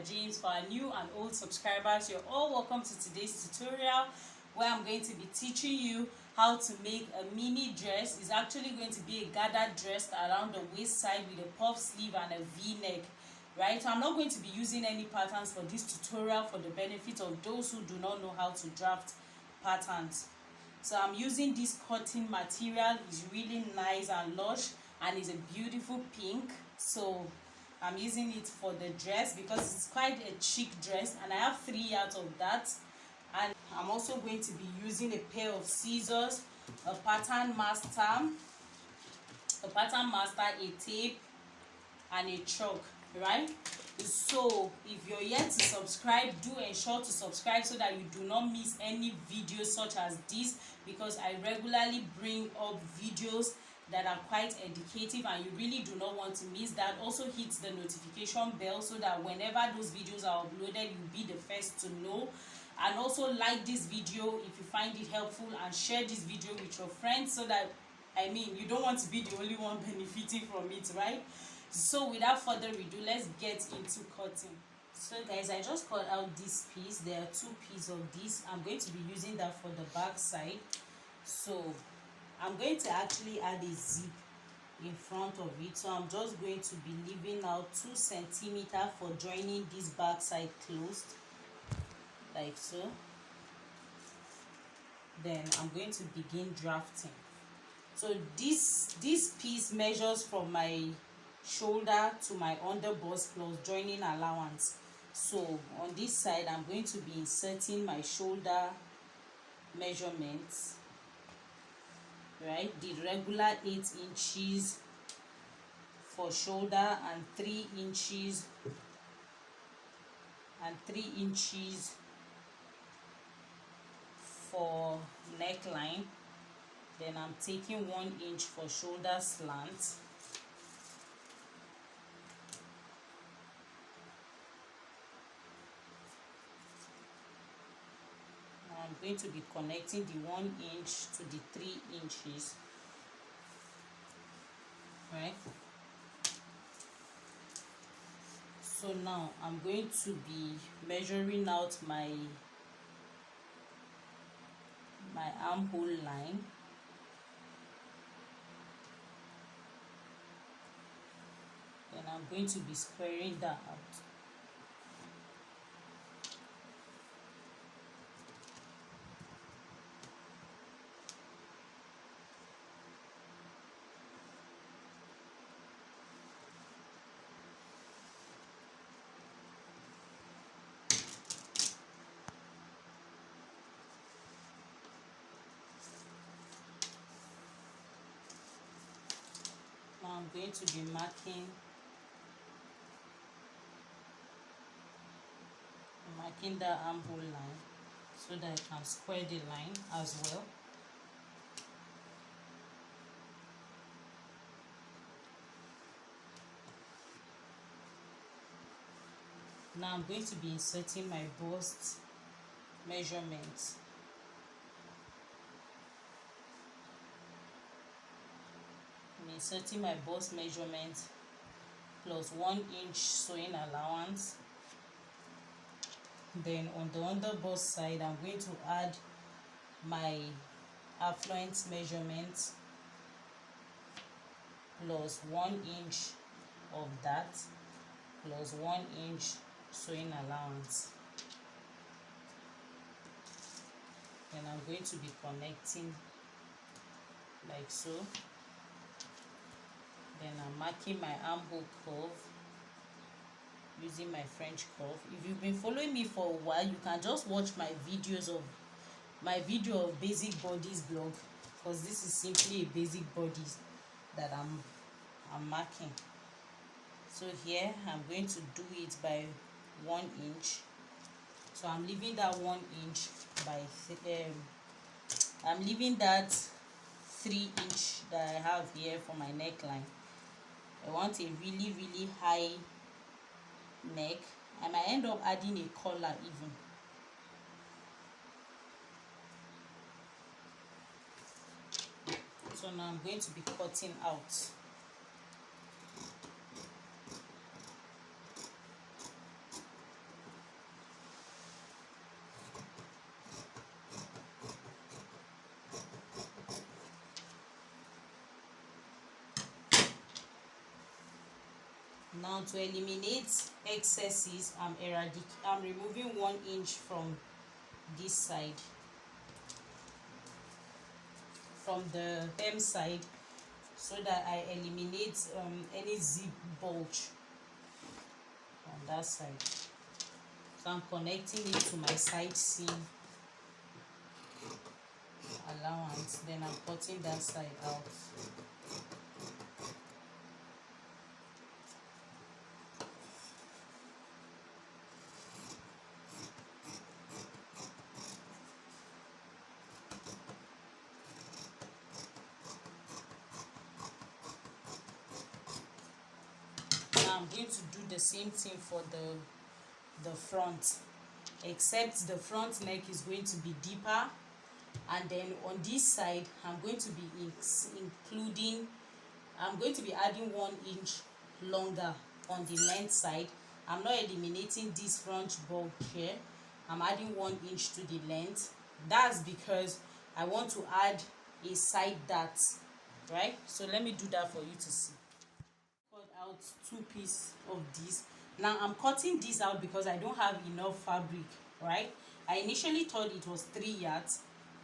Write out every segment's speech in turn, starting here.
James. For our new and old subscribers, you're all welcome to today's tutorial where I'm going to be teaching you how to make a mini dress. It's actually going to be a gathered dress around the waist side with a puff sleeve and a v-neck, right? So I'm not going to be using any patterns for this tutorial for the benefit of those who do not know how to draft patterns. So I'm using this cotton material. It's really nice and lush and it's a beautiful pink. So I'm using it for the dress because it's quite a chic dress, and I have 3 yards of that. And I'm also going to be using a pair of scissors, a pattern master, a tape, and a chalk, right? So if you're yet to subscribe, do ensure to subscribe so that you do not miss any videos such as this, because I regularly bring up videos that are quite educative and you really do not want to miss that. Also hit the notification bell so that whenever those videos are uploaded, you'll be the first to know. And also like this video if you find it helpful, and share this video with your friends so that, you don't want to be the only one benefiting from it, right? So without further ado, let's get into cutting. So guys, I just cut out this piece. There are 2 pieces of this. I'm going to be using that for the back side. So I'm going to actually add a zip in front of it. So I'm just going to be leaving out 2 centimeters for joining this back side closed, like so. Then I'm going to begin drafting. So this piece measures from my shoulder to my underbust plus joining allowance. So on this side, I'm going to be inserting my shoulder measurements, right? The regular 8 inches for shoulder and 3 inches for neckline. Then I'm taking 1 inch for shoulder slant. Now I'm going to be connecting the 1 inch to the 3 inches, right? So now I'm going to be measuring out my armhole line. Then I'm going to be squaring that out. Now I'm going to be marking the armhole line so that I can square the line as well. Now I'm going to be inserting my bust measurements. I'm inserting my bust measurement plus 1 inch sewing allowance. Then on the underbust side, I'm going to add my affluent measurement plus 1 inch of that plus 1 inch sewing allowance. Then I'm going to be connecting like so. Then I'm marking my armhole curve using my French curve. If you've been following me for a while, you can just watch my video of basic bodies blog, because this is simply a basic bodies that I'm marking. So here I'm going to do it by 1 inch. So I'm leaving that 1 inch by I'm leaving that 3 inch that I have here for my neckline. I want a really high neck. I might end up adding a collar even. So now I'm going to be cutting out. Now to eliminate excesses, I'm removing 1 inch from this side, from the hem side, so that I eliminate any zip bulge on that side. So I'm connecting it to my side seam allowance, then I'm cutting that side out. Now I'm going to do the same thing for the front, except the front neck is going to be deeper, and then on this side I'm going to be adding 1 inch longer on the length side. I'm not eliminating this front bulk here. I'm adding 1 inch to the length. That's because I want to add a side dart, right? So let me do that for you to see. Cut out 2 pieces of this. Now I'm cutting this out because I don't have enough fabric, right? I initially thought it was 3 yards,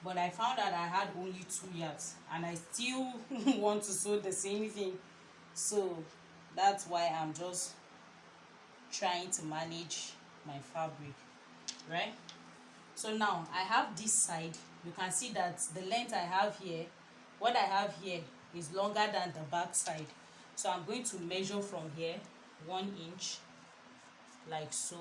but I found out I had only 2 yards, and I still want to sew the same thing. So that's why I'm just trying to manage my fabric, right? So now I have this side. You can see that the length I have here, what I have here is longer than the back side. So I'm going to measure from here 1 inch, like so,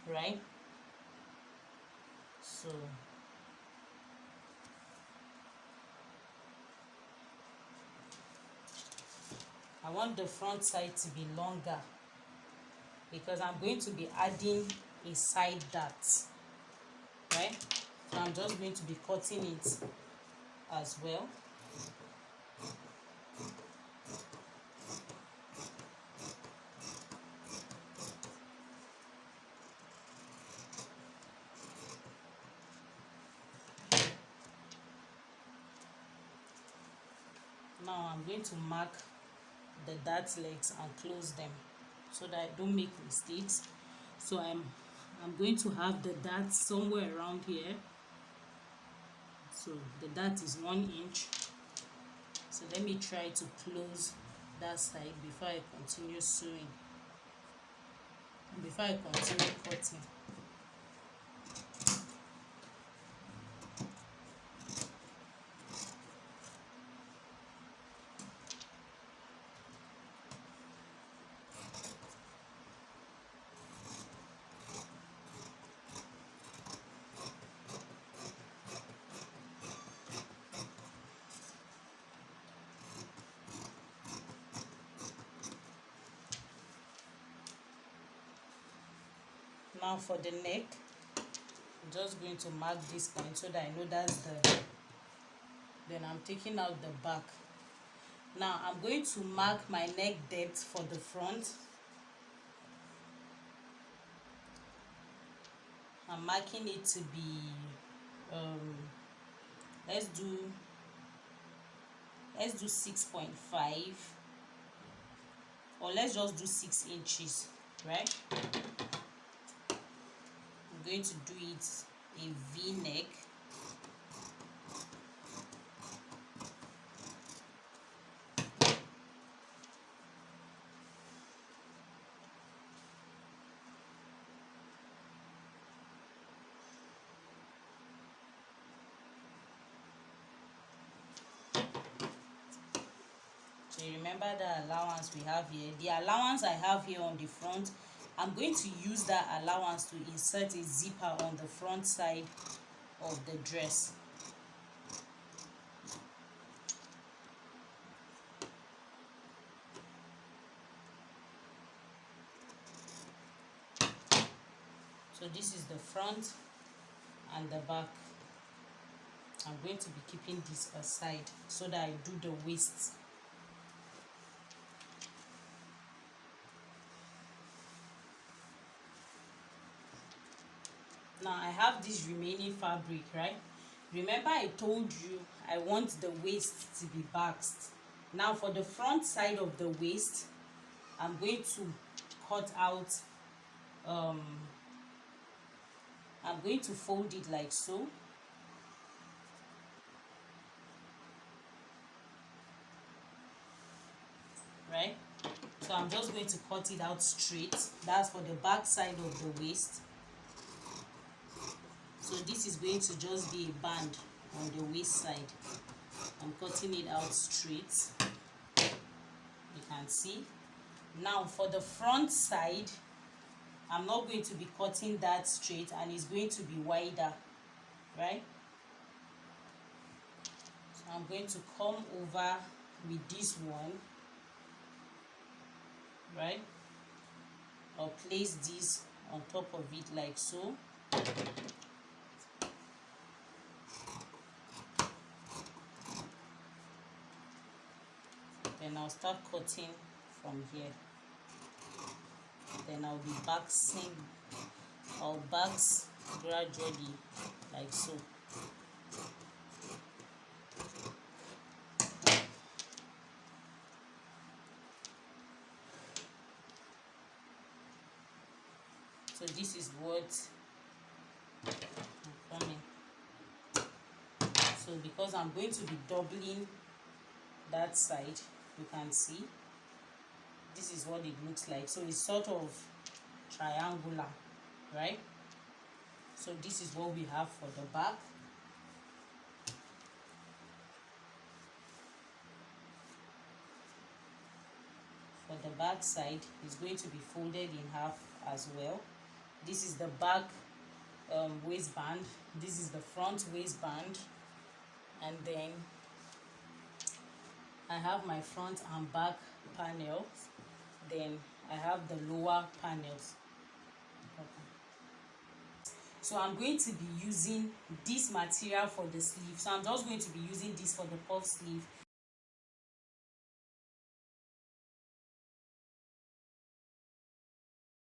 right? So I want the front side to be longer because I'm going to be adding a side dart, right? So I'm just going to be cutting it as well. Now I'm going to mark the dart legs and close them so that I don't make mistakes. So I'm going to have the dart somewhere around here. So the dart is 1 inch. So let me try to close that side before I continue sewing, before I continue cutting. Now for the neck, I'm just going to mark this point so that I know that's then I'm taking out the back. Now I'm going to mark my neck depth for the front. I'm marking it to be let's do 6.5, or let's just do 6 inches, right? I'm going to do it a V-neck. So you remember the allowance we have here. The allowance I have here on the front, I'm going to use that allowance to insert a zipper on the front side of the dress. So this is the front and the back. I'm going to be keeping this aside so that I do the waist. Now I have this remaining fabric, right? Remember I told you I want the waist to be baxed. Now for the front side of the waist, I'm going to cut out, I'm going to fold it like so. Right, so I'm just going to cut it out straight. That's for the back side of the waist. So this is going to just be a band on the waist side. I'm cutting it out straight, you can see. Now for the front side, I'm not going to be cutting that straight, and it's going to be wider, right? So I'm going to come over with this one, right? I'll place this on top of it like so. Then I'll start cutting from here. Then I'll be baxing. I'll bax gradually like so. So this is what I'm coming. So because I'm going to be doubling that side, you can see this is what it looks like. So it's sort of triangular, right? So this is what we have for the back. For the back side, it's going to be folded in half as well. This is the back waistband, this is the front waistband, and then I have my front and back panels, then I have the lower panels. So I'm going to be using this material for the sleeve. So I'm just going to be using this for the puff sleeve.